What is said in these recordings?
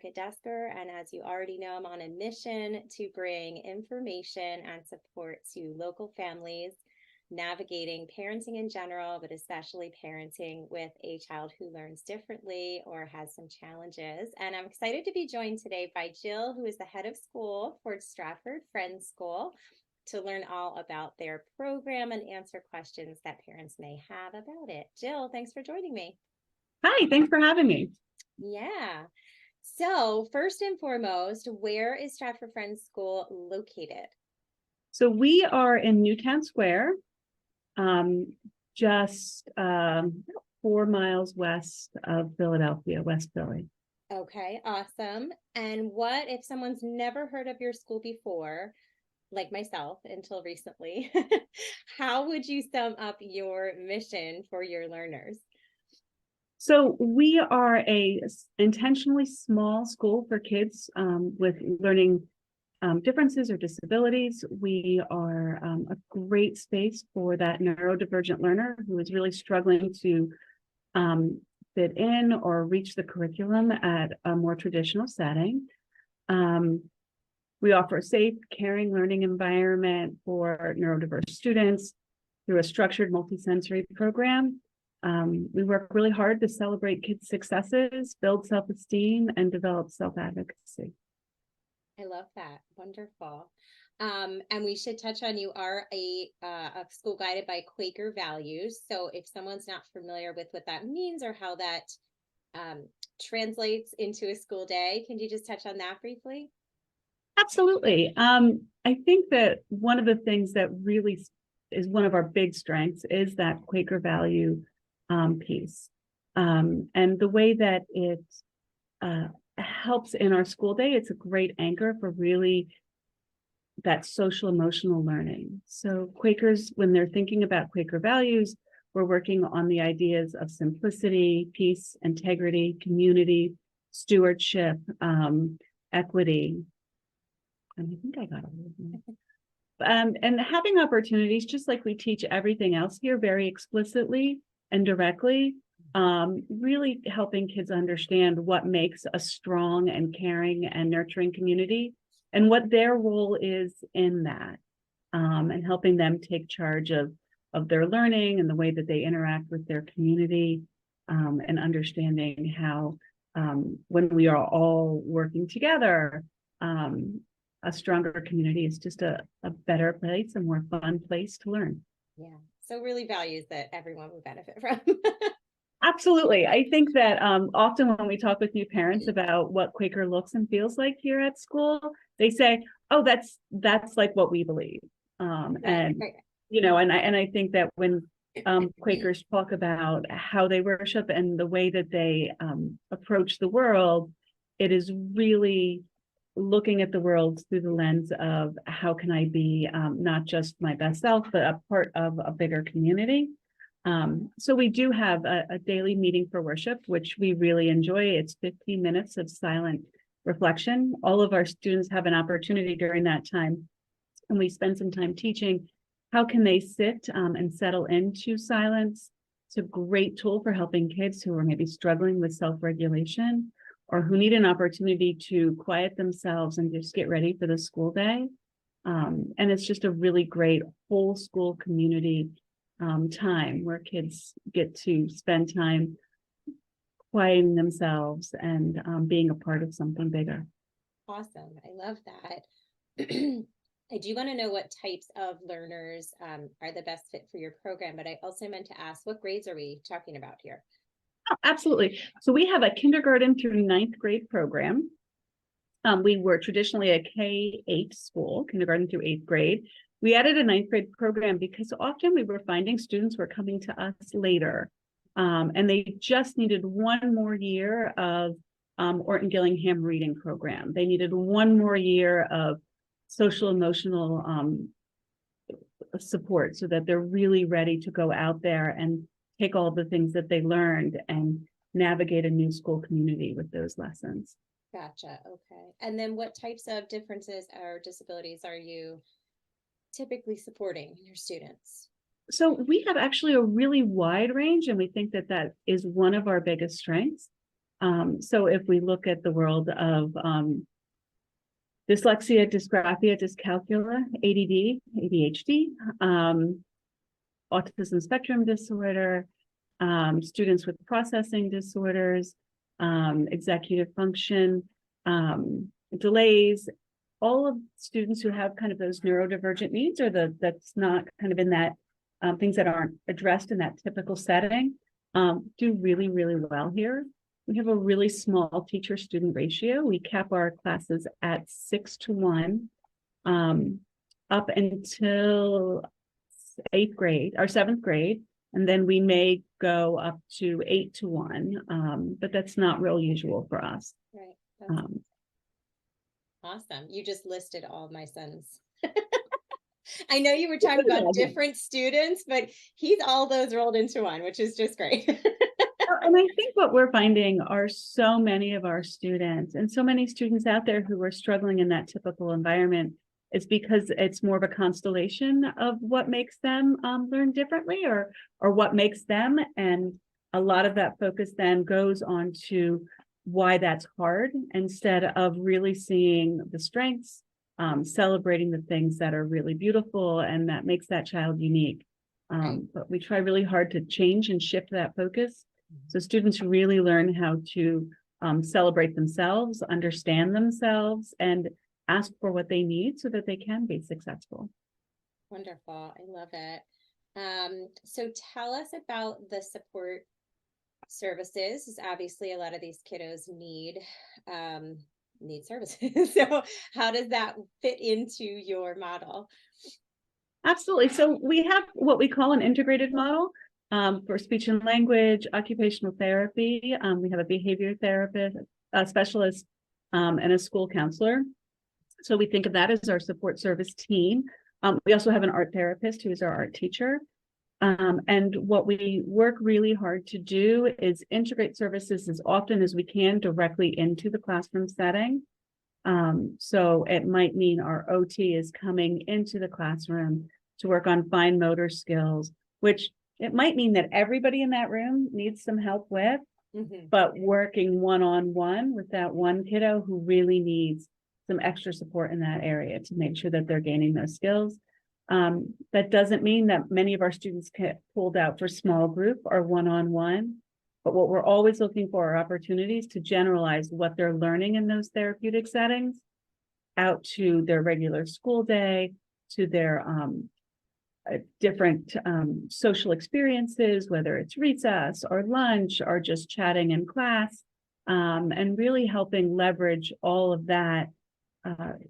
Erica Desker, and as you already know, I'm on a mission to bring information and support to local families navigating parenting in general, but especially parenting with a child who learns differently or has some challenges. And I'm excited to be joined today by Jill, who is the head of school for Stratford Friends School, to learn all about their program and answer questions that parents may have about it. Jill, thanks for joining me. Hi, thanks for having me. Yeah. So first and foremost, where is Stratford Friends School located? So we are in Newtown Square, just 4 miles west of Philadelphia, West Philly. Okay, awesome. And what if someone's never heard of your school before, like myself until recently? How would you sum up your mission for your learners? So we are a intentionally small school for kids with learning differences or disabilities. We are a great space for that neurodivergent learner who is really struggling to fit in or reach the curriculum at a more traditional setting. We offer a safe, caring learning environment for neurodiverse students through a structured multisensory program. We work really hard to celebrate kids' successes, build self-esteem, and develop self-advocacy. I love that. Wonderful. And we should touch on, you are a school guided by Quaker values. So if someone's not familiar with what that means or how that translates into a school day, can you just touch on that briefly? Absolutely. I think that one of the things that really is one of our big strengths is that Quaker value piece. And the way that it helps in our school day, it's a great anchor for really that social emotional learning. So Quakers, when they're thinking about Quaker values, we're working on the ideas of simplicity, peace, integrity, community, stewardship, equity. And I think I got all of them. And having opportunities, just like we teach everything else here, very explicitly and directly, really helping kids understand what makes a strong and caring and nurturing community and what their role is in that, and helping them take charge of their learning and the way that they interact with their community, and understanding how when we are all working together, a stronger community is just a better place, a more fun place to learn. Yeah. So really values that everyone would benefit from. Absolutely. I think that often when we talk with new parents about what Quaker looks and feels like here at school, they say, "Oh, that's like what we believe." And you know, and I think that when Quakers talk about how they worship and the way that they approach the world, it is really looking at the world through the lens of how can I be not just my best self, but a part of a bigger community. So we do have a daily meeting for worship, which we really enjoy. It's 15 minutes of silent reflection. All of our students have an opportunity during that time, and we spend some time teaching how can they sit and settle into silence. It's a great tool for helping kids who are maybe struggling with self-regulation or who need an opportunity to quiet themselves and just get ready for the school day. And it's just a really great whole school community time where kids get to spend time quieting themselves and being a part of something bigger. Awesome. I love that. I do want to know what types of learners are the best fit for your program, but I also meant to ask, what grades are we talking about here? Oh, absolutely. So we have a kindergarten through 9th grade program. We were traditionally a K-8 school, kindergarten through 8th grade. We added a 9th grade program because often we were finding students were coming to us later, and they just needed one more year of Orton Gillingham reading program. They needed one more year of social emotional support so that they're really ready to go out there and take all the things that they learned and navigate a new school community with those lessons. Gotcha. Okay. And then what types of differences or disabilities are you typically supporting in your students? So we have actually a really wide range, and we think that that is one of our biggest strengths. So if we look at the world of dyslexia, dysgraphia, dyscalculia, ADD, ADHD, autism spectrum disorder, students with processing disorders, executive function, delays, all of students who have kind of those neurodivergent needs or that's not kind of in that things that aren't addressed in that typical setting do really, really well here. We have a really small teacher-student ratio. We cap our classes at 6:1 up until 8th grade or 7th grade. And then we may go up to 8:1, but that's not real usual for us. Right. Awesome. You just listed all of my sons. I know you were talking about different students, but he's all those rolled into one, which is just great. And I think what we're finding are so many of our students and so many students out there who are struggling in that typical environment is because it's more of a constellation of what makes them learn differently or what makes them. And a lot of that focus then goes on to why that's hard instead of really seeing the strengths, celebrating the things that are really beautiful and that makes that child unique. But we try really hard to change and shift that focus. So students really learn how to celebrate themselves, understand themselves, and ask for what they need so that they can be successful. Wonderful. I love it. So tell us about the support services. Obviously, a lot of these kiddos need services. So how does that fit into your model? Absolutely. So we have what we call an integrated model for speech and language, occupational therapy. We have a behavior therapist, a specialist, and a school counselor. So we think of that as our support service team. We also have an art therapist who is our art teacher. And what we work really hard to do is integrate services as often as we can directly into the classroom setting. So it might mean our OT is coming into the classroom to work on fine motor skills, which it might mean that everybody in that room needs some help with, but working one-on-one with that one kiddo who really needs some extra support in that area to make sure that they're gaining those skills. That doesn't mean that many of our students get pulled out for small group or one-on-one, but what we're always looking for are opportunities to generalize what they're learning in those therapeutic settings out to their regular school day, to their different social experiences, whether it's recess or lunch or just chatting in class, and really helping leverage all of that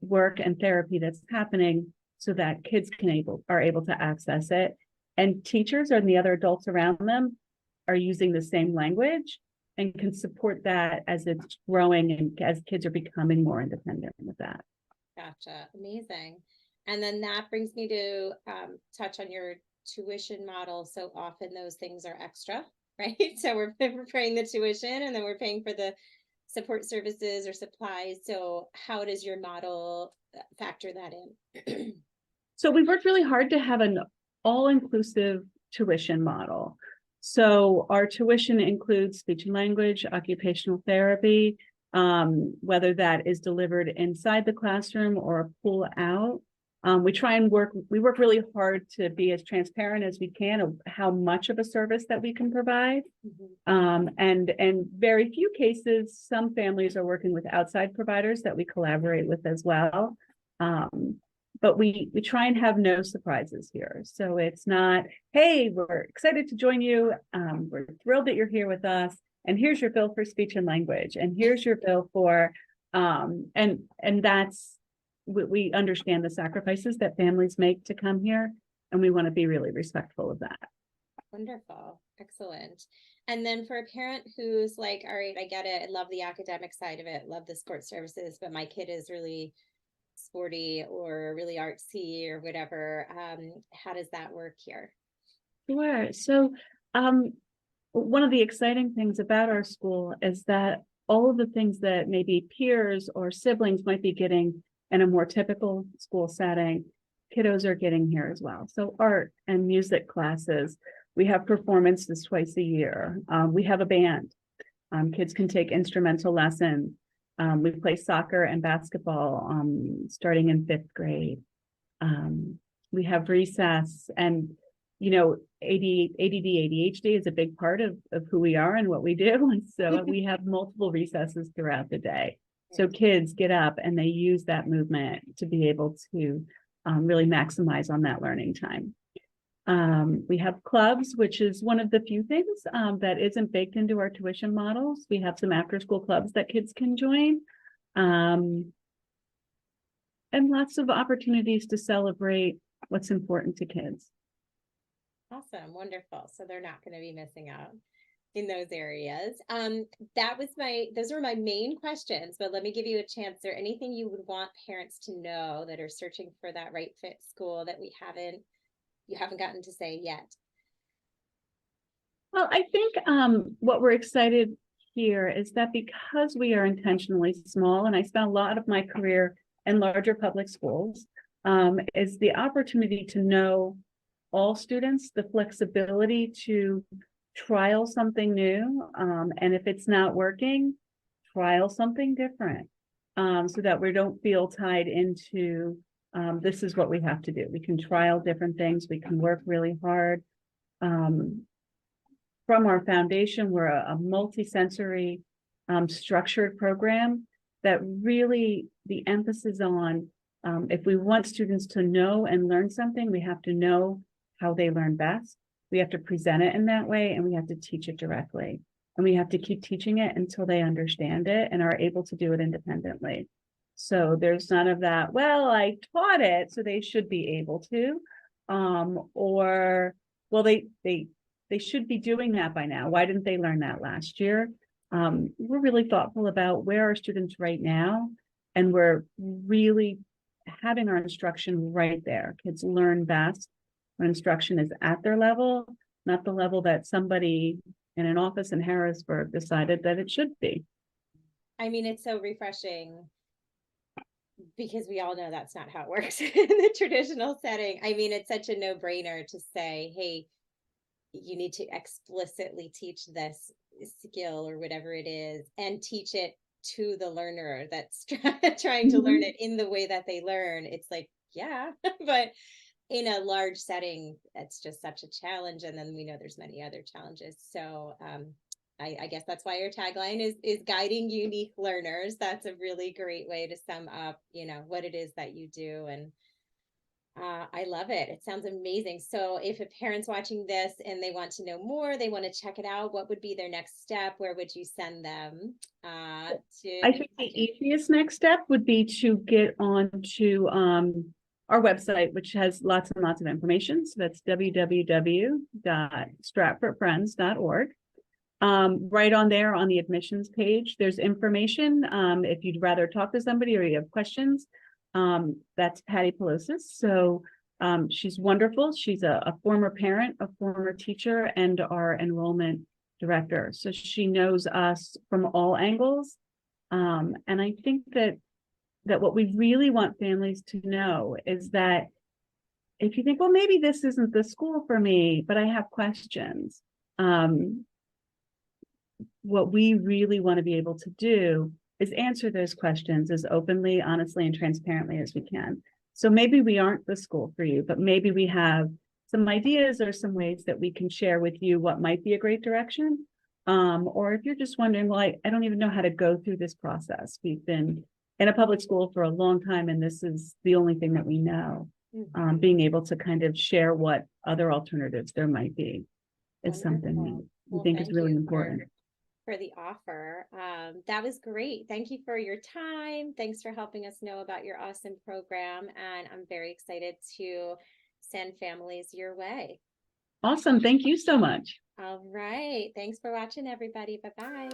work and therapy that's happening so that kids are able to access it. And teachers and the other adults around them are using the same language and can support that as it's growing and as kids are becoming more independent with that. Gotcha. Amazing. And then that brings me to touch on your tuition model. So often those things are extra, right? So we're paying the tuition and then we're paying for the support services or supplies. So how does your model factor that in? So we've worked really hard to have an all-inclusive tuition model. So our tuition includes speech and language, occupational therapy, whether that is delivered inside the classroom or a pull out. We work really hard to be as transparent as we can of how much of a service that we can provide. And very few cases, some families are working with outside providers that we collaborate with as well. But we try and have no surprises here. So it's not, hey, we're excited to join you. We're thrilled that you're here with us. And here's your bill for speech and language. And here's your bill for, and that's, we understand the sacrifices that families make to come here. And we want to be really respectful of that. Wonderful. Excellent. And then for a parent who's like, all right, I get it. I love the academic side of it. Love the support services, but my kid is really sporty or really artsy or whatever. How does that work here? Sure. So one of the exciting things about our school is that all of the things that maybe peers or siblings might be getting in a more typical school setting, kiddos are getting here as well. So art and music classes, we have performances twice a year. We have a band. Kids can take instrumental lessons. We play soccer and basketball starting in 5th grade. We have recess, and ADD, ADHD is a big part of who we are and what we do. And so we have multiple recesses throughout the day. So kids get up and they use that movement to be able to really maximize on that learning time. We have clubs, which is one of the few things that isn't baked into our tuition models. We have some after-school clubs that kids can join. And lots of opportunities to celebrate what's important to kids. Awesome. Wonderful. So they're not going to be missing out in those areas. Those were my main questions, but let me give you a chance. Is there anything you would want parents to know that are searching for that right fit school that you haven't gotten to say yet? Well, I think what we're excited here is that because we are intentionally small, and I spent a lot of my career in larger public schools, is the opportunity to know all students, the flexibility to trial something new, and if it's not working, trial something different, so that we don't feel tied into this is what we have to do. We can trial different things. We can work really hard. From our foundation, we're a multi-sensory structured program that really the emphasis on if we want students to know and learn something, we have to know how they learn best. We have to present it in that way, and we have to teach it directly. And we have to keep teaching it until they understand it and are able to do it independently. So there's none of that, well, I taught it, so they should be able to. Or, well, they should be doing that by now. Why didn't they learn that last year? We're really thoughtful about where our students right now, and we're really having our instruction right there. Kids learn best when instruction is at their level, not the level that somebody in an office in Harrisburg decided that it should be. I mean, it's so refreshing because we all know that's not how it works in the traditional setting. I mean, it's such a no-brainer to say, hey, you need to explicitly teach this skill or whatever it is, and teach it to the learner that's trying to learn it in the way that they learn. It's like, yeah, but in a large setting, it's just such a challenge. And then we know there's many other challenges. So I guess that's why your tagline is guiding unique learners. That's a really great way to sum up, what it is that you do. And I love it. It sounds amazing. So if a parent's watching this and they want to know more, they want to check it out, what would be their next step? Where would you send them I think the easiest next step would be to get on to our website, which has lots and lots of information. So that's www.stratfordfriends.org. Right on there on the admissions page, there's information. If you'd rather talk to somebody or you have questions, that's Patty Pelosis. So she's wonderful. She's a former parent, a former teacher, and our enrollment director. So she knows us from all angles. And I think that what we really want families to know is that if you think, well, maybe this isn't the school for me, but I have questions. What we really want to be able to do is answer those questions as openly, honestly, and transparently as we can. So maybe we aren't the school for you, but maybe we have some ideas or some ways that we can share with you what might be a great direction. Or if you're just wondering, well, I don't even know how to go through this process. We've been in a public school for a long time, and this is the only thing that we know. Being able to kind of share what other alternatives there might be is something we think is really important. For the offer. That was great. Thank you for your time. Thanks for helping us know about your awesome program. And I'm very excited to send families your way. Awesome. Thank you so much. All right. Thanks for watching, everybody. Bye-bye.